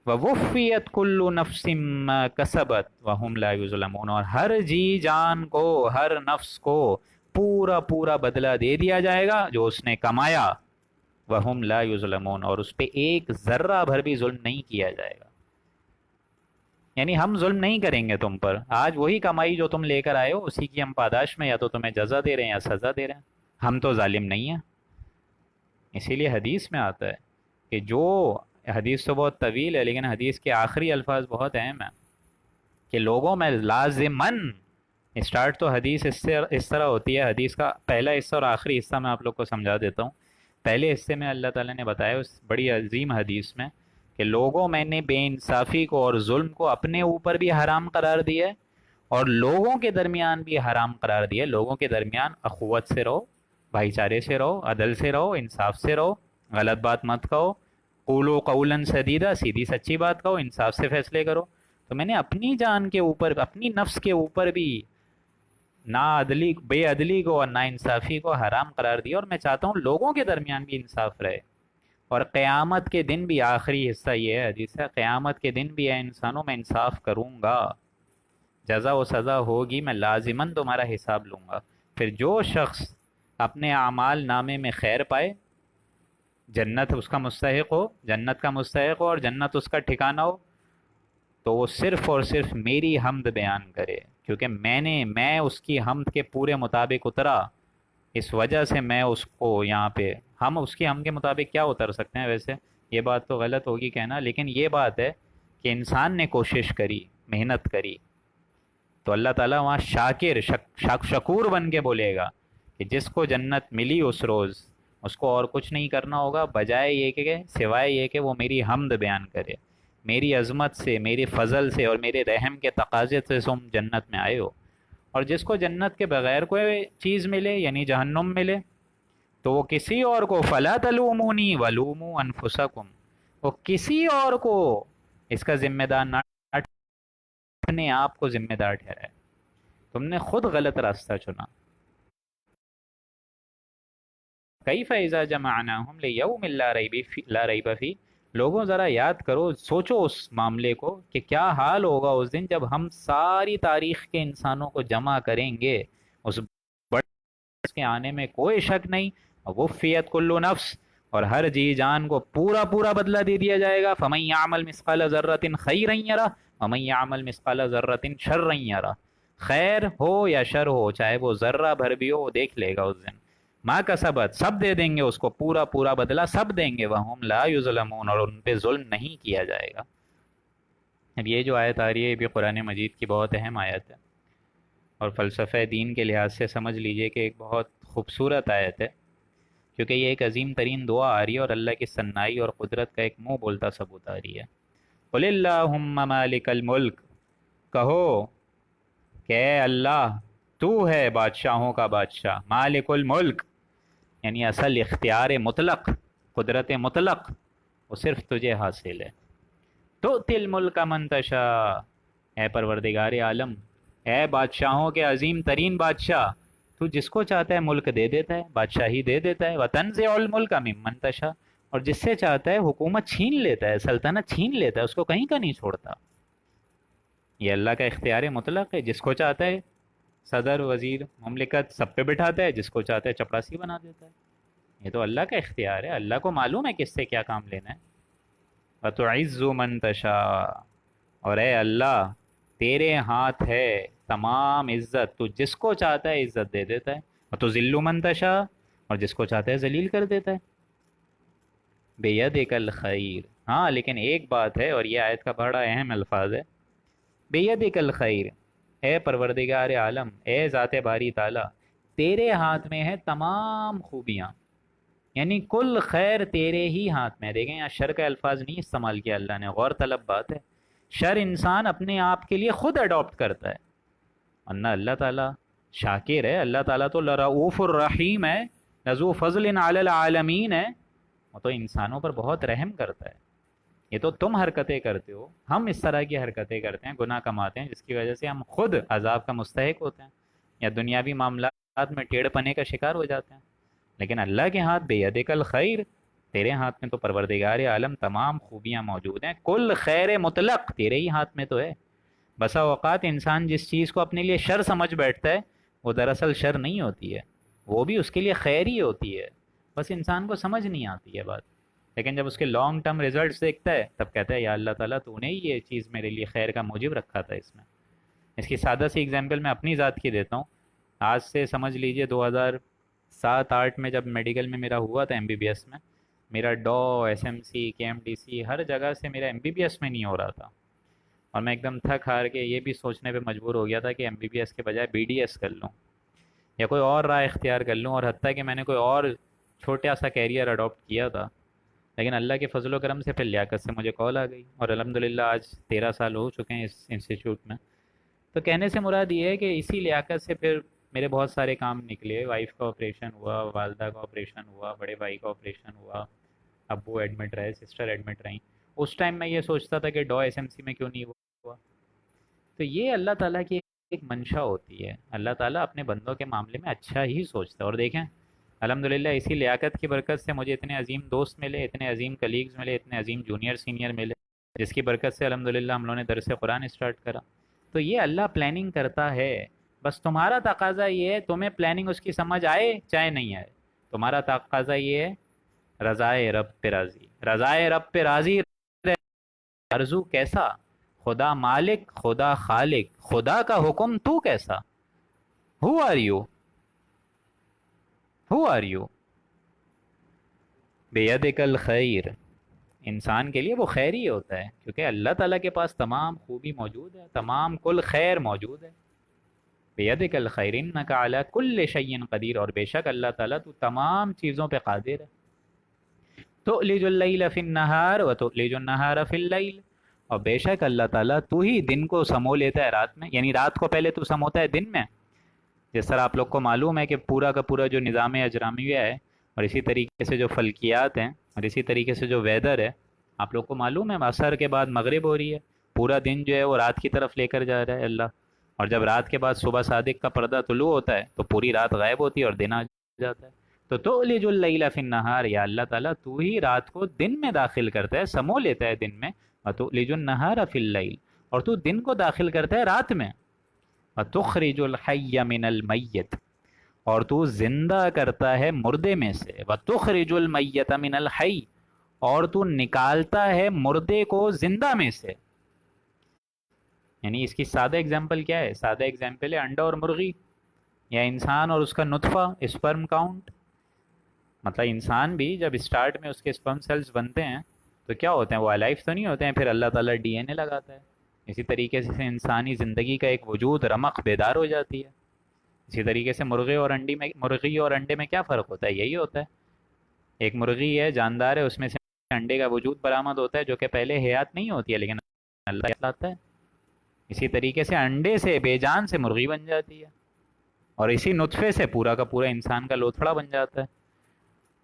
وَوُفِّيَتْ كُلُّ نَفْسٍ مَّا كَسَبَتْ وَهُمْ لَا يُظْلَمُونَ، اور ہر جی جان کو، ہر نفس کو پورا پورا بدلہ دے دیا جائے گا جو اس نے کمایا، وَهُمْ لَا يُظْلَمُونَ، اور اس پہ ایک ذرہ بھر بھی ظلم نہیں کیا جائے گا، یعنی ہم ظلم نہیں کریں گے تم پر، آج وہی کمائی جو تم لے کر آئے ہو اسی کی ہم پاداش میں یا تو تمہیں جزا دے رہے ہیں یا سزا دے رہے ہیں، ہم تو ظالم نہیں ہیں۔ اسی لیے حدیث میں آتا ہے کہ جو، حدیث تو بہت طویل ہے لیکن حدیث کے آخری الفاظ بہت اہم ہیں، کہ لوگوں میں لازماً، اسٹارٹ تو حدیث اس طرح ہوتی ہے، حدیث کا پہلا حصہ اور آخری حصہ میں آپ لوگ کو سمجھا دیتا ہوں۔ پہلے حصے میں اللہ تعالیٰ نے بتایا اس بڑی عظیم حدیث میں کہ لوگوں میں نے بے انصافی کو اور ظلم کو اپنے اوپر بھی حرام قرار دیا ہے، اور لوگوں کے درمیان بھی حرام قرار دیا ہے۔ لوگوں کے درمیان اخوت سے رہو، بھائی چارے سے رہو، عدل سے رہو، انصاف سے رہو، غلط بات مت کہو، قولوا قولا سدیدا، سیدھی سچی بات کہو، انصاف سے فیصلے کرو۔ تو میں نے اپنی جان کے اوپر، اپنی نفس کے اوپر بھی نا عدلی، بے عدلی کو اور نا انصافی کو حرام قرار دیا، اور میں چاہتا ہوں لوگوں کے درمیان بھی انصاف رہے، اور قیامت کے دن بھی، آخری حصہ یہ ہے حدیث ہے، قیامت کے دن بھی ہے انسانوں میں انصاف کروں گا، جزا و سزا ہوگی، میں لازماً تمہارا حساب لوں گا۔ پھر جو شخص اپنے اعمال نامے میں خیر پائے، جنت اس کا مستحق ہو، جنت کا مستحق ہو اور جنت اس کا ٹھکانہ ہو، تو وہ صرف اور صرف میری حمد بیان کرے، کیونکہ میں اس کی حمد کے پورے مطابق اترا، اس وجہ سے میں اس کو یہاں پہ، ہم اس کی ہم کے مطابق کیا اتر سکتے ہیں ویسے، یہ بات تو غلط ہوگی کہنا، لیکن یہ بات ہے کہ انسان نے کوشش کری، محنت کری، تو اللہ تعالیٰ وہاں شاکر شکور بن کے بولے گا کہ جس کو جنت ملی اس روز اس کو اور کچھ نہیں کرنا ہوگا بجائے یہ کہ سوائے یہ کہ وہ میری حمد بیان کرے، میری عظمت سے، میری فضل سے اور میرے رحم کے تقاضے سے تم جنت میں آئے ہو۔ اور جس کو جنت کے بغیر کوئی چیز ملے یعنی جہنم ملے تو وہ کسی اور کو فلا تلومونی ولوموا انفسکم، وہ کسی اور کو اس کا ذمہ دار نہ، اپنے آپ کو ذمہ دار ٹھہرائے، تم نے خود غلط راستہ چنا۔ کیف اذا جمعناہم لیوم لا ریب فیہ، لوگوں ذرا یاد کرو، سوچو اس معاملے کو کہ کیا حال ہوگا اس دن جب ہم ساری تاریخ کے انسانوں کو جمع کریں گے، اس بڑے کے آنے میں کوئی شک نہیں، وفیت کل نفس، اور ہر جی جان کو پورا پورا بدلہ دے دیا جائے گا، فمن یعمل مثقال ذرۃ خیرا یرہ ومن یعمل مثقال ذرۃ شرا یرہ، خیر ہو یا شر ہو چاہے وہ ذرہ بھر بھی ہو وہ دیکھ لے گا اس دن، ما کسبت، سب دے دیں گے اس کو پورا پورا بدلہ، سب دیں گے، وہم لا یظلمون، اور ان پہ ظلم نہیں کیا جائے گا۔ اب یہ جو آیت آ رہی ہے یہ بھی قرآن مجید کی بہت اہم آیت ہے، اور فلسفہ دین کے لحاظ سے سمجھ لیجئے کہ ایک بہت خوبصورت آیت ہے، کیونکہ یہ ایک عظیم ترین دعا آ رہی ہے اور اللہ کی ثنائی اور قدرت کا ایک منہ بولتا ثبوت آ رہی ہے۔ قل اللہم مالک الملک، کہو کہ اے اللہ تو ہے بادشاہوں کا بادشاہ، مالک الملک یعنی اصل اختیار مطلق، قدرت مطلق وہ صرف تجھے حاصل ہے، تؤتی الملک من تشاء، اے پروردگار عالم، اے بادشاہوں کے عظیم ترین بادشاہ، تو جس کو چاہتا ہے ملک دے دیتا ہے، بادشاہی دے دیتا ہے، وتنزع الملک ممن تشاء، اور جس سے چاہتا ہے حکومت چھین لیتا ہے، سلطنت چھین لیتا ہے، اس کو کہیں کا نہیں چھوڑتا۔ یہ اللہ کا اختیار مطلق ہے، جس کو چاہتا ہے صدر، وزیر، مملکت سب پہ بٹھاتا ہے، جس کو چاہتا ہے چپراسی بنا دیتا ہے۔ یہ تو اللہ کا اختیار ہے، اللہ کو معلوم ہے کس سے کیا کام لینا ہے۔ وَتُعِزُّ مَن تَشَاءُ، اور اے اللہ تیرے ہاتھ ہے تمام عزت، تو جس کو چاہتا ہے عزت دے دیتا ہے، وَتُذِلُّ مَن تَشَاءُ، اور جس کو چاہتا ہے ذلیل کر دیتا ہے۔ بِیَدِکَ الْخَیْرُ، ہاں لیکن ایک بات ہے اور یہ آیت کا بڑا اہم الفاظ ہے، بِیَدِکَ الْخَیْرُ، اے پروردگار عالم، اے ذات باری تعالیٰ، تیرے ہاتھ میں ہے تمام خوبیاں، یعنی کل خیر تیرے ہی ہاتھ میں۔ دیکھیں یہاں شر کا الفاظ نہیں استعمال کیا اللہ نے، غور طلب بات ہے، شر انسان اپنے آپ کے لیے خود اڈاپٹ کرتا ہے، ورنہ اللہ تعالیٰ شاکر ہے، اللہ تعالیٰ تو لرؤوف الرحیم ہے، لذو فضل علی العالمین ہے، وہ تو انسانوں پر بہت رحم کرتا ہے۔ یہ تو تم حرکتیں کرتے ہو، ہم اس طرح کی حرکتیں کرتے ہیں، گناہ کماتے ہیں، جس کی وجہ سے ہم خود عذاب کا مستحق ہوتے ہیں یا دنیاوی معاملات میں ٹیڑھ پنے کا شکار ہو جاتے ہیں، لیکن اللہ کے ہاتھ بیدک الخیر، تیرے ہاتھ میں تو پروردگار عالم تمام خوبیاں موجود ہیں، کل خیر مطلق تیرے ہی ہاتھ میں تو ہے۔ بسا اوقات انسان جس چیز کو اپنے لیے شر سمجھ بیٹھتا ہے وہ دراصل شر نہیں ہوتی ہے، وہ بھی اس کے لیے خیر ہی ہوتی ہے، بس انسان کو سمجھ نہیں آتی ہے بات، لیکن جب اس کے لانگ ٹرم ریزلٹس دیکھتا ہے تب کہتا ہے یا اللہ تعالیٰ تو نے ہی یہ چیز میرے لیے خیر کا موجب رکھا تھا اس میں۔ اس کی سادہ سی اگزامپل میں اپنی ذات کی دیتا ہوں، آج سے سمجھ لیجئے 2007-8 میں جب میڈیکل میں میرا ہوا تھا MBBS میں، میرا ڈو SMC KMDC ہر جگہ سے میرا MBBS میں نہیں ہو رہا تھا، اور میں ایک دم تھک ہار کے یہ بھی سوچنے پہ مجبور ہو گیا تھا کہ MBBS کے بجائے BDS کر لوں یا کوئی اور راہ اختیار کر لوں، اور حتیٰ کہ میں نے کوئی اور چھوٹا سا کیریئر اڈاپٹ کیا تھا، لیکن اللہ کے فضل و کرم سے پھر لیاقت سے مجھے کال آ گئی، اور الحمدللہ آج 13 سال ہو چکے ہیں اس انسٹیٹیوٹ میں۔ تو کہنے سے مراد یہ ہے کہ اسی لیاقت سے پھر میرے بہت سارے کام نکلے، وائف کا آپریشن ہوا، والدہ کا آپریشن ہوا، بڑے بھائی کا آپریشن ہوا، ابو ایڈمٹ رہے، سسٹر ایڈمٹ رہیں، اس ٹائم میں یہ سوچتا تھا کہ ڈو SMC میں کیوں نہیں ہوا۔ تو یہ اللہ تعالیٰ کی ایک منشا ہوتی ہے، اللہ تعالیٰ اپنے بندوں کے معاملے میں اچھا ہی سوچتا ہے، اور دیکھیں الحمدللہ اسی لیاقت کی برکت سے مجھے اتنے عظیم دوست ملے، اتنے عظیم کلیگز ملے، اتنے عظیم جونیئر سینئر ملے، جس کی برکت سے الحمدللہ ہم لوگوں نے درس قرآن اسٹارٹ کرا۔ تو یہ اللہ پلاننگ کرتا ہے، بس تمہارا تقاضا یہ ہے تمہیں پلاننگ اس کی سمجھ آئے چاہے نہیں آئے، تمہارا تقاضا یہ ہے رضائے رب پہ راضی، رضائے رب پہ راضی آرزو کیسا، خدا مالک، خدا خالق، خدا کا حکم تو کیسا، who are you, who are you, بیدک الخیر، انسان کے لیے وہ خیر ہی ہوتا ہے، کیونکہ اللہ تعالیٰ کے پاس تمام خوبی موجود ہے، تمام کل خیر موجود ہے، بیدک الخیر انک علی کل شیء قدیر، اور بے شک اللہ تعالیٰ تو تمام چیزوں پہ قادر ہے. تؤلج اللیل فی النہار وتؤلج النہار فی اللیل، اور بے شک اللہ تعالیٰ تو ہی دن کو سمو لیتا ہے رات میں، یعنی رات کو پہلے تو سموتا ہے دن میں. جس طرح آپ لوگ کو معلوم ہے کہ پورا کا پورا جو نظام اجرامیہ ہے، اور اسی طریقے سے جو فلکیات ہیں، اور اسی طریقے سے جو ویدر ہے، آپ لوگ کو معلوم ہے عصر کے بعد مغرب ہو رہی ہے، پورا دن جو ہے وہ رات کی طرف لے کر جا رہا ہے اللہ. اور جب رات کے بعد صبح صادق کا پردہ طلوع ہوتا ہے تو پوری رات غائب ہوتی ہے اور دن آ جاتا ہے. تو تولج اللیل فی النہار، یا اللہ تعالیٰ تو ہی رات کو دن میں داخل کرتا ہے، سمو لیتا ہے دن میں. وتولج النہار فی اللیل، اور تو دن کو داخل کرتا ہے رات میں. وتخرج الحی من المیت، اور تو زندہ کرتا ہے مردے میں سے. وتخرج المیت من الحی، اور تو نکالتا ہے مردے کو زندہ میں سے. یعنی اس کی سادہ اگزامپل کیا ہے؟ سادہ اگزامپل ہے انڈا اور مرغی، یا انسان اور اس کا نطفہ، اسپرم کاؤنٹ. مطلب انسان بھی جب اسٹارٹ میں اس کے اسپرم سیلز بنتے ہیں تو کیا ہوتے ہیں؟ وہ الائف تو نہیں ہوتے ہیں، پھر اللہ تعالیٰ ڈی این اے لگاتا ہے. اسی طریقے سے انسانی زندگی کا ایک وجود رمق بیدار ہو جاتی ہے. اسی طریقے سے مرغی اور انڈے میں کیا فرق ہوتا ہے؟ یہی ہوتا ہے. ایک مرغی ہے، جاندار ہے، اس میں سے انڈے کا وجود برآمد ہوتا ہے جو کہ پہلے حیات نہیں ہوتی ہے لیکن اللہ لاتا ہے. اسی طریقے سے انڈے سے بے جان سے مرغی بن جاتی ہے، اور اسی نطفے سے پورا کا پورا انسان کا لوتھڑا بن جاتا ہے.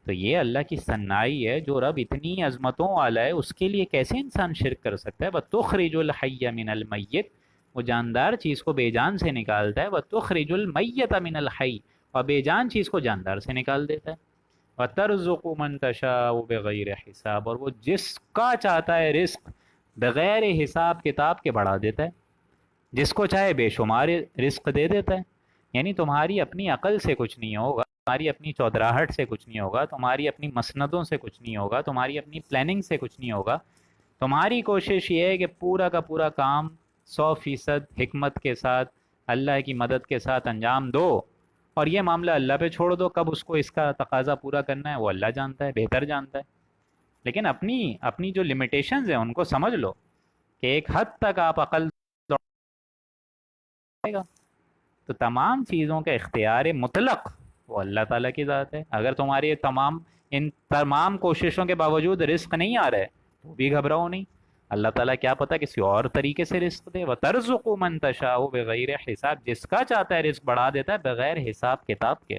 تو یہ اللہ کی صنائی ہے. جو رب اتنی عظمتوں والا ہے اس کے لیے کیسے انسان شرک کر سکتا ہے؟ وَتُخْرِجُ الْحَيَّ مِنَ الْمَيِّتِ، وہ جاندار چیز کو بے جان سے نکالتا ہے. وَتُخْرِجُ الْمَيَّتَ مِنَ الْحَيِّ، اور بے جان چیز کو جاندار سے نکال دیتا ہے. وَتَرْزُقُ مَن تَشَاءُ بِغَيْرِ حساب، اور وہ جس کا چاہتا ہے رزق بغیر حساب کتاب کے بڑھا دیتا ہے. جس کو چاہے بے شمار رزق دے دیتا ہے. یعنی تمہاری اپنی عقل سے کچھ نہیں ہوگا، تمہاری اپنی چودراہٹ سے کچھ نہیں ہوگا، تمہاری اپنی مسندوں سے کچھ نہیں ہوگا، تمہاری اپنی پلاننگ سے کچھ نہیں ہوگا. تمہاری کوشش یہ ہے کہ پورا کا پورا کام 100% حکمت کے ساتھ، اللہ کی مدد کے ساتھ انجام دو، اور یہ معاملہ اللہ پہ چھوڑ دو. کب اس کو اس کا تقاضا پورا کرنا ہے وہ اللہ جانتا ہے، بہتر جانتا ہے. لیکن اپنی جو لمیٹیشنز ہیں ان کو سمجھ لو کہ ایک حد تک آپ عقل گا. تو تمام چیزوں کا اختیار مطلق وہ اللہ تعالیٰ کی ذات ہے. اگر تمہاری ان تمام کوششوں کے باوجود رزق نہیں آ رہا ہے تو بھی گھبراؤ نہیں. اللہ تعالیٰ کیا پتہ کسی اور طریقے سے رزق دے. وَتَرْزُقُ مَن تَشَاءُ بِغَيْرِ حساب، جس کا چاہتا ہے رزق بڑھا دیتا ہے بغیر حساب کتاب کے.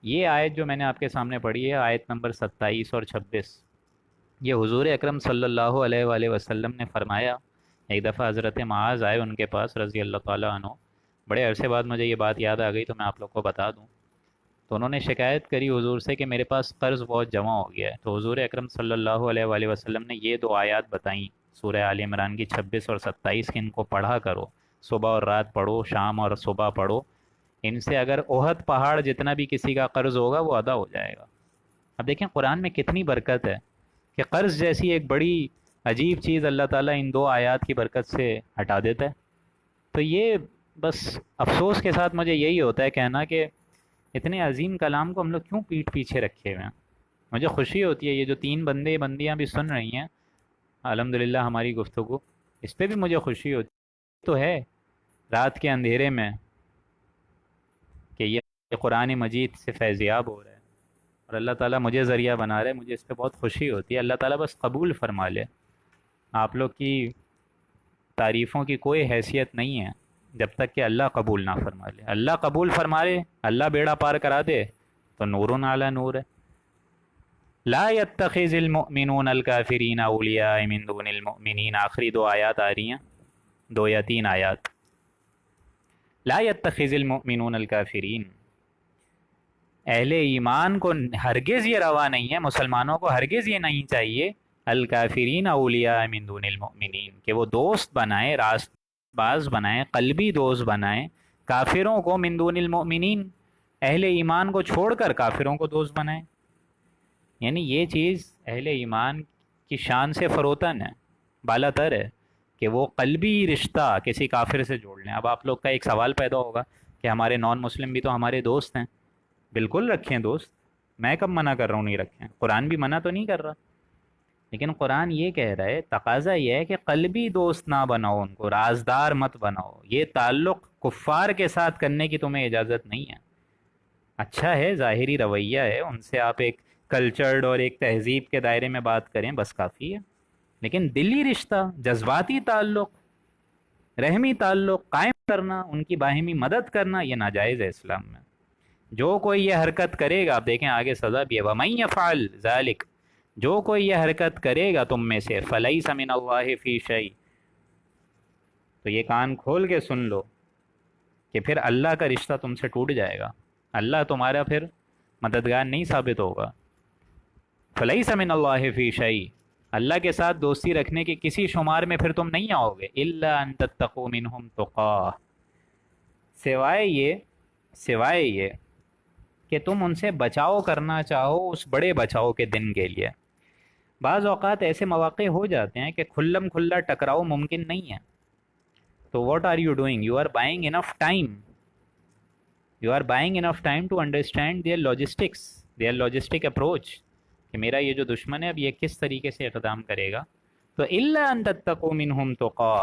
یہ آیت جو میں نے آپ کے سامنے پڑھی ہے، آیت نمبر 27 اور 26، یہ حضور اکرم صلی اللہ علیہ وآلہ وسلم نے فرمایا. ایک دفعہ حضرت معاذ آئے ان کے پاس رضی اللہ تعالیٰ عنہ. بڑے عرصے بعد مجھے یہ بات یاد آ گئی تو میں آپ لوگ کو بتا دوں. تو انہوں نے شکایت کری حضور سے کہ میرے پاس قرض بہت جمع ہو گیا ہے. تو حضور اکرم صلی اللہ علیہ وآلہ وسلم نے یہ دو آیات بتائیں سورہ آل عمران کی 26 اور 27 کی، ان کو پڑھا کرو، صبح اور رات پڑھو، شام اور صبح پڑھو. ان سے اگر احد پہاڑ جتنا بھی کسی کا قرض ہوگا وہ ادا ہو جائے گا. اب دیکھیں قرآن میں کتنی برکت ہے کہ قرض جیسی ایک بڑی عجیب چیز اللہ تعالیٰ ان دو آیات کی برکت سے ہٹا دیتا ہے. تو یہ بس افسوس کے ساتھ مجھے یہی ہوتا ہے کہنا کہ اتنے عظیم کلام کو ہم لوگ کیوں پیٹھ پیچھے رکھے ہوئے ہیں. مجھے خوشی ہوتی ہے یہ جو 3 بندے بندیاں بھی سن رہی ہیں الحمدللہ ہماری گفتگو، اس پہ بھی مجھے خوشی ہوتی تو ہے رات کے اندھیرے میں کہ یہ قرآن مجید سے فیضیاب ہو رہا ہے اور اللہ تعالیٰ مجھے ذریعہ بنا رہا ہے. مجھے اس پہ بہت خوشی ہوتی ہے. اللہ تعالیٰ بس قبول فرما لے. آپ لوگ کی تعریفوں کی کوئی حیثیت نہیں ہے جب تک کہ اللہ قبول نہ فرما لے. اللہ قبول فرما لے، اللہ بیڑا پار کرا دے تو نور علی نور ہے. لا يتخذ المؤمنون الکافرین اولیاء من دون المؤمنین، آخری 2 آیات آ رہی ہیں، 2 یا 3 آیات. لا يتخذ المؤمنون الکافرین، اہل ایمان کو ہرگز یہ روا نہیں ہے، مسلمانوں کو ہرگز یہ نہیں چاہیے الکافرین اولیاء من دون المؤمنین، کہ وہ دوست بنائیں، راست باز بنائیں، قلبی دوست بنائیں کافروں کو، من دون المؤمنین، اہل ایمان کو چھوڑ کر کافروں کو دوست بنائیں. یعنی یہ چیز اہل ایمان کی شان سے فروتن ہے، بالا تر ہے کہ وہ قلبی رشتہ کسی کافر سے جوڑ لیں. اب آپ لوگ کا ایک سوال پیدا ہوگا کہ ہمارے نان مسلم بھی تو ہمارے دوست ہیں. بالکل رکھیں دوست، میں کب منع کر رہا ہوں نہیں رکھیں؟ قرآن بھی منع تو نہیں کر رہا. لیکن قرآن یہ کہہ رہا ہے، تقاضا یہ ہے کہ قلبی دوست نہ بناؤ، ان کو رازدار مت بناؤ، یہ تعلق کفار کے ساتھ کرنے کی تمہیں اجازت نہیں ہے۔ اچھا ہے ظاہری رویہ ہے، ان سے آپ ایک کلچرڈ اور ایک تہذیب کے دائرے میں بات کریں بس کافی ہے، لیکن دلی رشتہ، جذباتی تعلق، رحمی تعلق قائم کرنا، ان کی باہمی مدد کرنا، یہ ناجائز ہے اسلام میں۔ جو کوئی یہ حرکت کرے گا، آپ دیکھیں آگے سزا بھی ہے، وَمَن يَفْعَلْ ذَلِكَ، جو کوئی یہ حرکت کرے گا تم میں سے، فَلَيْسَ مِنَ اللَّهِ فِي شَيْءٍ، تو یہ کان کھول کے سن لو کہ پھر اللہ کا رشتہ تم سے ٹوٹ جائے گا، اللہ تمہارا پھر مددگار نہیں ثابت ہوگا۔ فَلَيْسَ مِنَ اللَّهِ فِي شَيْءٍ، اللہ کے ساتھ دوستی رکھنے کے کسی شمار میں پھر تم نہیں آؤ گے، إِلَّا أَن تَتَّقُوا مِنْهُمْ تُقَاةً، سوائے یہ کہ تم ان سے بچاؤ کرنا چاہو اس بڑے بچاؤ کے دن کے لیے۔ بعض اوقات ایسے مواقع ہو جاتے ہیں کہ کھلم کھلا ٹکراؤ ممکن نہیں ہے، تو what are you doing, you are buying enough time, you are buying enough time to understand their logistics, their logistic approach, کہ میرا یہ جو دشمن ہے اب یہ کس طریقے سے اقدام کرے گا۔ تو الا ان تتقوا منہم تقا،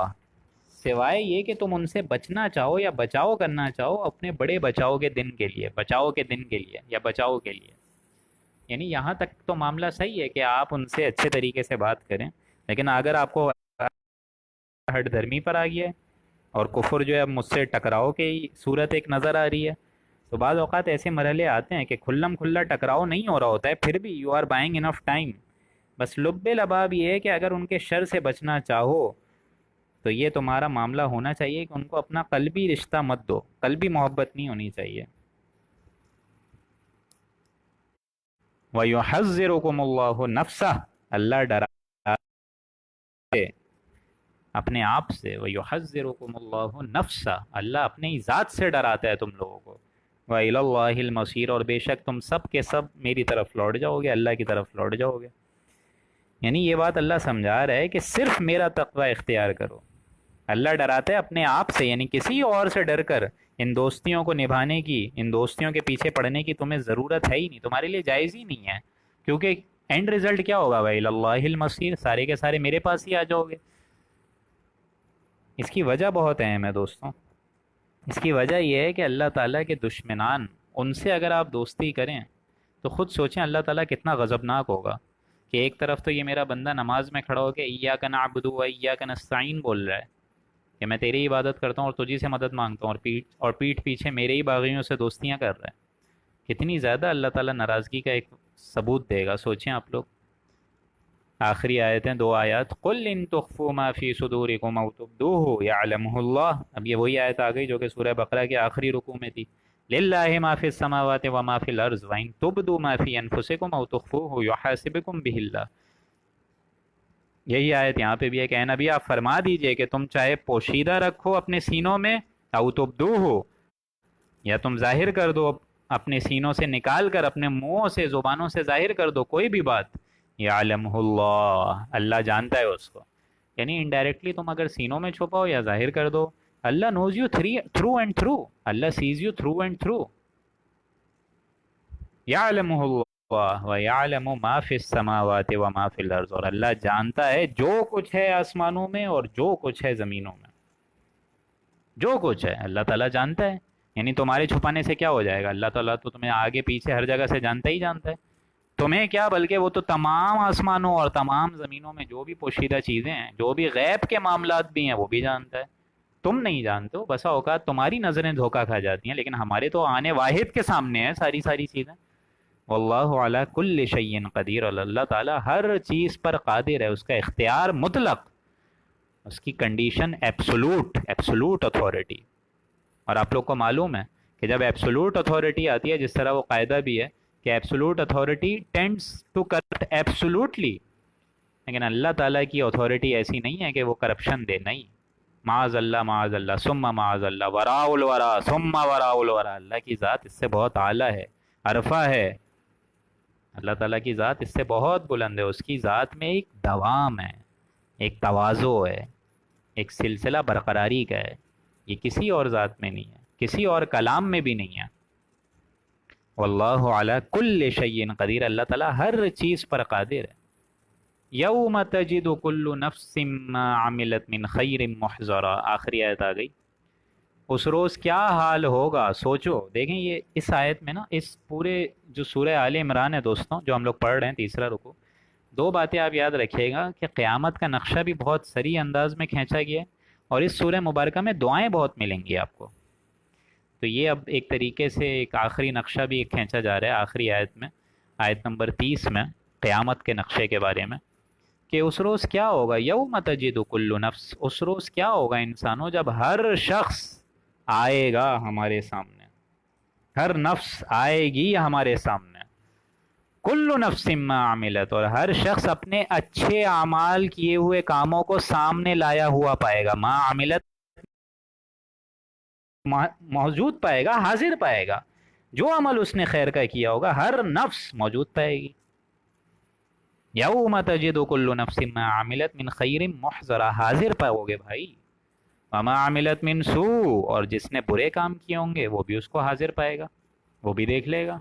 سوائے یہ کہ تم ان سے بچنا چاہو یا بچاؤ کرنا چاہو اپنے بڑے بچاؤ کے دن کے لیے، بچاؤ کے دن کے لیے یا بچاؤ کے لیے، یعنی یہاں تک تو معاملہ صحیح ہے کہ آپ ان سے اچھے طریقے سے بات کریں، لیکن اگر آپ کو ہٹ دھرمی پر آ گیا ہے اور کفر جو ہے اب مجھ سے ٹکراؤ کی صورت ایک نظر آ رہی ہے، تو بعض اوقات ایسے مرحلے آتے ہیں کہ کھلم کھلا ٹکراؤ نہیں ہو رہا ہوتا ہے، پھر بھی you are buying enough time, بس لب لباب یہ ہے کہ اگر ان کے شر سے بچنا چاہو تو یہ تمہارا معاملہ ہونا چاہیے کہ ان کو اپنا قلبی رشتہ مت دو، قلبی محبت نہیں ہونی چاہیے۔ وَيُحَذِّرُكُمُ اللَّهُ نَفْسَهُ، اللہ ڈراتے اپنے آپ سے، وَيُحَذِّرُكُمُ اللَّهُ نَفْسَهُ، اللہ اپنے ہی ذات سے ڈراتا ہے تم لوگوں کو، وَإِلَى اللَّهِ الْمَصِيرُ، اور بے شک تم سب کے سب میری طرف لوٹ جاؤ گے، اللہ کی طرف لوٹ جاؤ گے۔ یعنی یہ بات اللہ سمجھا رہا ہے کہ صرف میرا تقوی اختیار کرو، اللہ ڈراتا ہے اپنے آپ سے، یعنی کسی اور سے ڈر کر ان دوستیوں کو نبھانے کی، ان دوستیوں کے پیچھے پڑنے کی تمہیں ضرورت ہے ہی نہیں، تمہارے لیے جائز ہی نہیں ہے، کیونکہ اینڈ رزلٹ کیا ہوگا، وَإِلَى اللَّهِ الْمَصِيرُ، سارے کے سارے میرے پاس ہی آ جاؤ گے۔ اس کی وجہ بہت اہم ہے دوستوں، اس کی وجہ یہ ہے کہ اللہ تعالیٰ کے دشمنان، ان سے اگر آپ دوستی کریں تو خود سوچیں اللہ تعالیٰ کتنا غضبناک ہوگا، کہ ایک طرف تو یہ میرا بندہ نماز میں کھڑا ہو کے ایاک نعبد و ایاک نستعین بول رہا ہے کہ میں تیری عبادت کرتا ہوں اور تجھی سے مدد مانگتا ہوں، اور پیٹھ پیچھے میرے ہی باغیوں سے دوستیاں کر رہا ہے، کتنی زیادہ اللہ تعالیٰ ناراضگی کا ایک ثبوت دے گا، سوچیں آپ لوگ۔ آخری آیتیں دو آیات، قل ان تخفوا ما فی صدورکم او تبدوہ یعلمہ اللہ، اب یہ وہی آیت آ گئی جو کہ سورہ بقرہ کے آخری رکوع میں تھی، للہ ما فی السماوات وما فی الارض وان تبدوا ما فی انفسکم او تخفوہ یحاسبکم بہ اللہ، یہی آیت یہاں پہ بھی ہے کہ اے نبی آپ فرما دیجئے کہ تم چاہے پوشیدہ رکھو اپنے سینوں میں، او تبدوہ، یا تم ظاہر کر دو اپنے سینوں سے نکال کر، اپنے منہوں سے زبانوں سے ظاہر کر دو کوئی بھی بات، یعلمہ اللہ، اللہ جانتا ہے اس کو، یعنی انڈائریکٹلی تم اگر سینوں میں چھپاؤ یا ظاہر کر دو، Allah knows you through and through, Allah says you through and through, یعلمہ اللہ ویعلم ما فی السماوات وما فی الارض، اور اللہ جانتا ہے جو کچھ ہے آسمانوں میں اور جو کچھ ہے زمینوں میں، جو کچھ ہے اللہ تعالیٰ جانتا ہے، یعنی تمہارے چھپانے سے کیا ہو جائے گا، اللہ تعالیٰ تو تمہیں آگے پیچھے ہر جگہ سے جانتا ہی جانتا ہے، تمہیں کیا بلکہ وہ تو تمام آسمانوں اور تمام زمینوں میں جو بھی پوشیدہ چیزیں ہیں، جو بھی غیب کے معاملات بھی ہیں وہ بھی جانتا ہے، تم نہیں جانتے ہو، بسا اوقات تمہاری نظریں دھوکہ کھا جاتی ہیں، لیکن ہمارے تو آنے واحد کے سامنے ہیں ساری چیزیں، واللہ علی کل شیء قدیر، اللہ تعالیٰ ہر چیز پر قادر ہے، اس کا اختیار مطلق، اس کی کنڈیشن ایبسولوٹ اتھارٹی، اور آپ لوگ کو معلوم ہے کہ جب ایبسولوٹ اتھارٹی آتی ہے، جس طرح وہ قاعدہ بھی ہے کہ absolute authority tends to corrupt absolutely, لیکن اللہ تعالیٰ کی اتھارٹی ایسی نہیں ہے کہ وہ کرپشن دے، نہیں، معاذ اللہ ثم معاذ اللہ، وراء الورا ثم وراء الورا، اللہ کی ذات اس سے بہت اعلیٰ ہے، عرفہ ہے، اللہ تعالیٰ کی ذات اس سے بہت بلند ہے، اس کی ذات میں ایک دوام ہے، ایک تواضع ہے، ایک سلسلہ برقراری کا ہے، یہ کسی اور ذات میں نہیں ہے، کسی اور کلام میں بھی نہیں ہے، واللہ علی کل شیء قدیر، اللہ تعالیٰ ہر چیز پر قادر ہے، یوم تجد کل نفس ما عملت من خیر محضرا، آخری آیت آ گئی۔ اس روز کیا حال ہوگا سوچو۔ دیکھیں یہ اس آیت میں نا، اس پورے جو سورہ آل عمران ہے دوستوں، جو ہم لوگ پڑھ رہے ہیں، تیسرا رکوع، دو باتیں آپ یاد رکھیے گا کہ قیامت کا نقشہ بھی بہت سریع انداز میں کھینچا گیا ہے، اور اس سورہ مبارکہ میں دعائیں بہت ملیں گی آپ کو۔ تو یہ اب ایک طریقے سے ایک آخری نقشہ بھی ایک کھینچا جا رہا ہے آخری آیت میں، آیت نمبر 30 میں، قیامت کے نقشے کے بارے میں، کہ اس روز کیا ہوگا۔ یوم تجد کل نفس، اس روز کیا ہوگا انسانوں، جب ہر شخص آئے گا ہمارے سامنے، ہر نفس آئے گی ہمارے سامنے، کل نفس ما عملت، اور ہر شخص اپنے اچھے اعمال کیے ہوئے کاموں کو سامنے لایا ہوا پائے گا۔ ما عملت موجود پائے گا، حاضر پائے گا، جو عمل اس نے خیر کا کیا ہوگا ہر نفس موجود پائے گی۔ یوم تجد کل نفس ما عملت من خیر محضرا، حاضر پاؤ گے بھائی۔ وما عملت من سوء، اور جس نے برے کام کیے ہوں گے وہ بھی اس کو حاضر پائے گا، وہ بھی دیکھ لے گا۔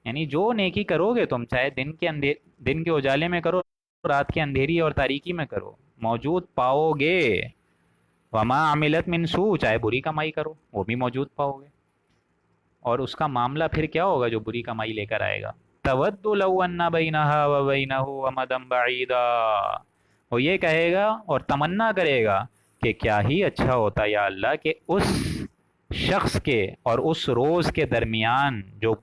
یعنی جو نیکی کرو گے تم، چاہے دن کے اجالے میں کرو، رات کے اندھیری اور تاریکی میں کرو، موجود پاؤ گے۔ وما عملت من سوء، چاہے بری کمائی کرو وہ بھی موجود پاؤ گے۔ اور اس کا معاملہ پھر کیا ہوگا جو بری کمائی لے کر آئے گا؟ تود لو ان بینہا و بینہ امدا بعیدا، وہ یہ کہے گا اور تمنا کرے گا کہ کیا ہی اچھا ہوتا یا اللہ کہ اس شخص کے اور اس روز کے درمیان جو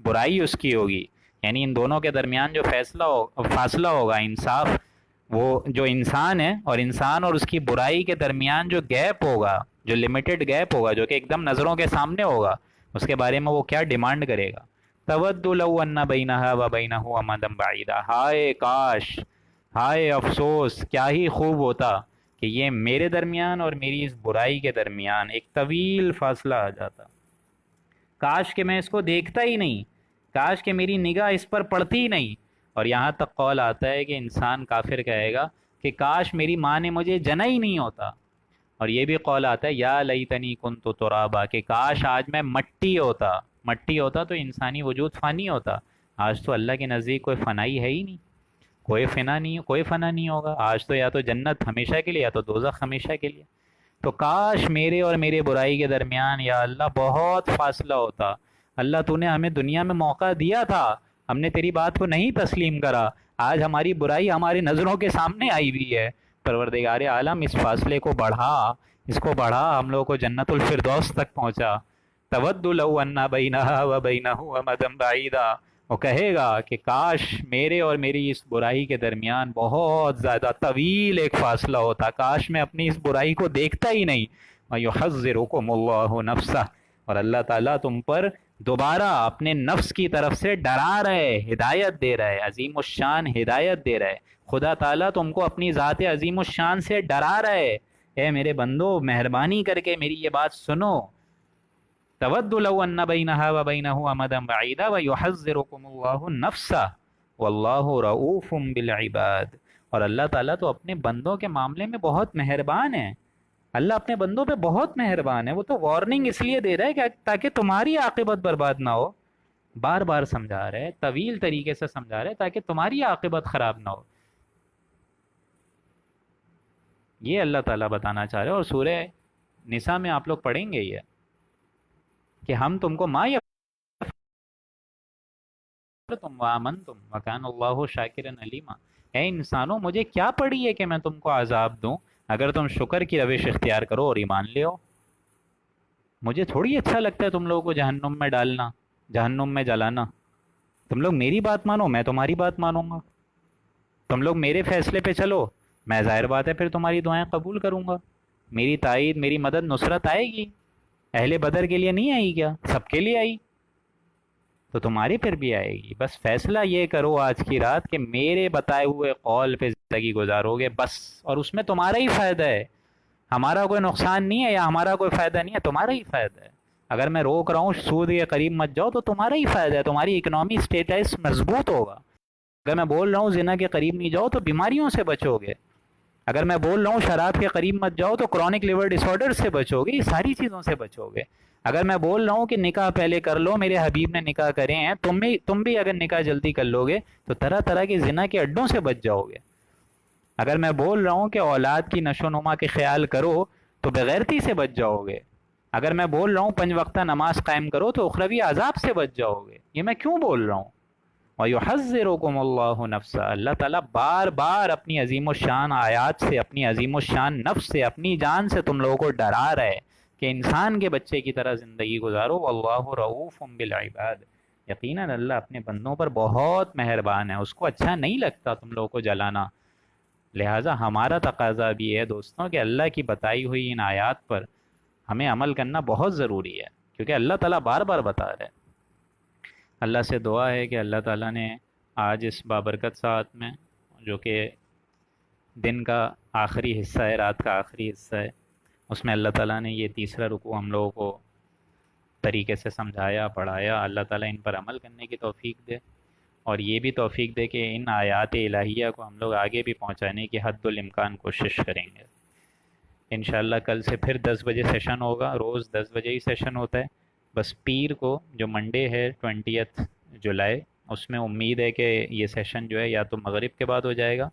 برائی اس کی ہوگی، یعنی ان دونوں کے درمیان جو فاصلہ ہوگا، انصاف، وہ جو انسان ہے اور انسان اور اس کی برائی کے درمیان جو گیپ ہوگا، جو لمیٹڈ گیپ ہوگا، جو کہ ایک دم نظروں کے سامنے ہوگا، اس کے بارے میں وہ کیا ڈیمانڈ کرے گا؟ تود لو ان بینہا و بینہ امدا بعیدا، ہائے کاش، ہائے افسوس، کیا ہی خوب ہوتا کہ یہ میرے درمیان اور میری اس برائی کے درمیان ایک طویل فاصلہ آ جاتا، کاش کہ میں اس کو دیکھتا ہی نہیں، کاش کہ میری نگاہ اس پر پڑتی ہی نہیں۔ اور یہاں تک قول آتا ہے کہ انسان کافر کہے گا کہ کاش میری ماں نے مجھے جنا ہی نہیں ہوتا۔ اور یہ بھی قول آتا ہے یا لیتنی کنت ترابا، کہ کاش آج میں مٹی ہوتا تو انسانی وجود فانی ہوتا۔ آج تو اللہ کے نزدیک کوئی فنائی ہے ہی نہیں، کوئی فنا نہیں ہوگا آج تو، یا تو جنت ہمیشہ کے لیے یا تو دوزخ ہمیشہ کے لیے۔ تو کاش میرے اور میرے برائی کے درمیان یا اللہ بہت فاصلہ ہوتا۔ اللہ تو نے ہمیں دنیا میں موقع دیا تھا، ہم نے تیری بات کو نہیں تسلیم کرا، آج ہماری برائی ہماری نظروں کے سامنے آئی ہوئی ہے۔ پروردگار عالم اس فاصلے کو بڑھا، ہم لوگوں کو جنت الفردوس تک پہنچا۔ تود لو ان بینہا و بینہ امدا بعیدا، وہ کہے گا کہ کاش میرے اور میری اس برائی کے درمیان بہت زیادہ طویل ایک فاصلہ ہوتا، کاش میں اپنی اس برائی کو دیکھتا ہی نہیں۔ وَيُحَذِّرُكُمُ اللَّهُ نَفْسَهُ، اور اللہ تعالیٰ تم پر دوبارہ اپنے نفس کی طرف سے ڈرا رہے، ہدایت دے رہے، عظیم الشان ہدایت دے رہے۔ خدا تعالیٰ تم کو اپنی ذات عظیم الشان سے ڈرا رہے، اے میرے بندو مہربانی کر کے میری یہ بات سنو۔ تود لو ان بینہا و بینہ امدا بعیدا ویحذرکم اللہ نفسہ واللہ رؤوف بالعباد، اور اللہ تعالیٰ تو اپنے بندوں کے معاملے میں بہت مہربان ہے۔ اللہ اپنے بندوں پہ بہت مہربان ہے، وہ تو وارننگ اس لیے دے رہا ہے کہ تاکہ تمہاری عاقبت برباد نہ ہو، بار بار سمجھا رہے، طویل طریقے سے سمجھا رہے تاکہ تمہاری عاقبت خراب نہ ہو۔ یہ اللہ تعالیٰ بتانا چاہ رہے ہیں، اور سورہ نساء میں آپ لوگ پڑھیں گے یہ کہ ہم تم کو ما تم وآمنتم وکان اللہ شاکرا علیما، اے انسانوں مجھے کیا پڑی ہے کہ میں تم کو عذاب دوں اگر تم شکر کی روش اختیار کرو اور ایمان لے آؤ۔ مجھے تھوڑی اچھا لگتا ہے تم لوگوں کو جہنم میں ڈالنا، جہنم میں جلانا۔ تم لوگ میری بات مانو، میں تمہاری بات مانوں گا، تم لوگ میرے فیصلے پہ چلو، میں ظاہر بات ہے پھر تمہاری دعائیں قبول کروں گا، میری تائید، میری مدد، نصرت آئے گی۔ اہل بدر کے لیے نہیں آئی کیا؟ سب کے لیے آئی، تو تمہاری پھر بھی آئے گی۔ بس فیصلہ یہ کرو آج کی رات کہ میرے بتائے ہوئے قول پہ زندگی گزارو گے بس، اور اس میں تمہارا ہی فائدہ ہے، ہمارا کوئی نقصان نہیں ہے یا ہمارا کوئی فائدہ نہیں ہے، تمہارا ہی فائدہ ہے۔ اگر میں روک رہا ہوں سود کے قریب مت جاؤ تو تمہارا ہی فائدہ ہے، تمہاری اکنامی اسٹیٹس مضبوط ہوگا۔ اگر میں بول رہا ہوں زنا کے قریب نہیں جاؤ تو بیماریوں سے بچو گے، اگر میں بول رہا ہوں شراب کے قریب مت جاؤ تو کرونک لیور ڈس آرڈر سے بچو گے، یہ ساری چیزوں سے بچو گے۔ اگر میں بول رہا ہوں کہ نکاح پہلے کر لو، میرے حبیب نے نکاح کرے ہیں، تم بھی اگر نکاح جلدی کر لو گے تو طرح طرح کے زنا کے اڈوں سے بچ جاؤ گے۔ اگر میں بول رہا ہوں کہ اولاد کی نشو و نما کے خیال کرو تو بغیرتی سے بچ جاؤ گے۔ اگر میں بول رہا ہوں 5 وقتہ نماز قائم کرو تو اخروی عذاب سے بچ جاؤ گے۔ یہ میں کیوں بول رہا ہوں؟ وَيُحَذِّرُكُمُ اللَّهُ نَفْسَهُ، اللہ تعالیٰ بار بار اپنی عظیم الشان آیات سے، اپنی عظیم الشان نفس سے، اپنی جان سے تم لوگوں کو ڈرا رہا ہے کہ انسان کے بچے کی طرح زندگی گزارو۔ وَاللَّهُ رَءُوفٌ بِالْعِبَادِ، یقیناً اللہ اپنے بندوں پر بہت مہربان ہے، اس کو اچھا نہیں لگتا تم لوگوں کو جلانا۔ لہٰذا ہمارا تقاضا بھی ہے دوستوں کہ اللہ کی بتائی ہوئی ان آیات پر ہمیں عمل کرنا بہت ضروری ہے، کیونکہ اللہ تعالیٰ بار بار بتا رہا ہے۔ اللہ سے دعا ہے کہ اللہ تعالیٰ نے آج اس بابرکت ساعت میں، جو کہ دن کا آخری حصہ ہے، رات کا آخری حصہ ہے، اس میں اللہ تعالیٰ نے یہ تیسرا رکوع ہم لوگوں کو طریقے سے سمجھایا، پڑھایا۔ اللہ تعالیٰ ان پر عمل کرنے کی توفیق دے، اور یہ بھی توفیق دے کہ ان آیات الہیہ کو ہم لوگ آگے بھی پہنچانے کی حد الامکان کوشش کریں گے۔ انشاءاللہ کل سے پھر 10 بجے سیشن ہوگا، روز 10 بجے ہی سیشن ہوتا ہے۔ بس پیر کو جو منڈے ہے 20 جولائی، اس میں امید ہے کہ یہ سیشن جو ہے یا تو مغرب کے بعد ہو جائے گا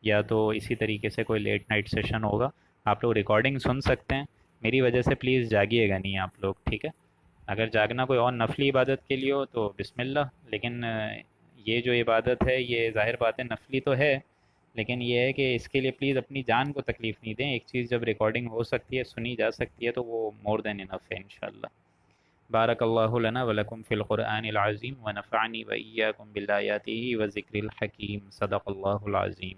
یا تو اسی طریقے سے کوئی لیٹ نائٹ سیشن ہوگا۔ آپ لوگ ریکارڈنگ سن سکتے ہیں، میری وجہ سے پلیز جاگیے گا نہیں آپ لوگ، ٹھیک ہے؟ اگر جاگنا کوئی اور نفلی عبادت کے لیے ہو تو بسم اللہ، لیکن یہ جو عبادت ہے یہ ظاہر بات ہے نفلی تو ہے، لیکن یہ ہے کہ اس کے لیے پلیز اپنی جان کو تکلیف نہیں دیں۔ ایک چیز جب ریکارڈنگ ہو سکتی ہے، سنی جا سکتی ہے، تو وہ مور دین انف ہے انشاءاللہ۔ بارک اللہ لنا ولکم فی القرآن العظیم ونفعنی وإیاکم بالآیاتہ وذکر الحکیم، صدق اللہ العظیم۔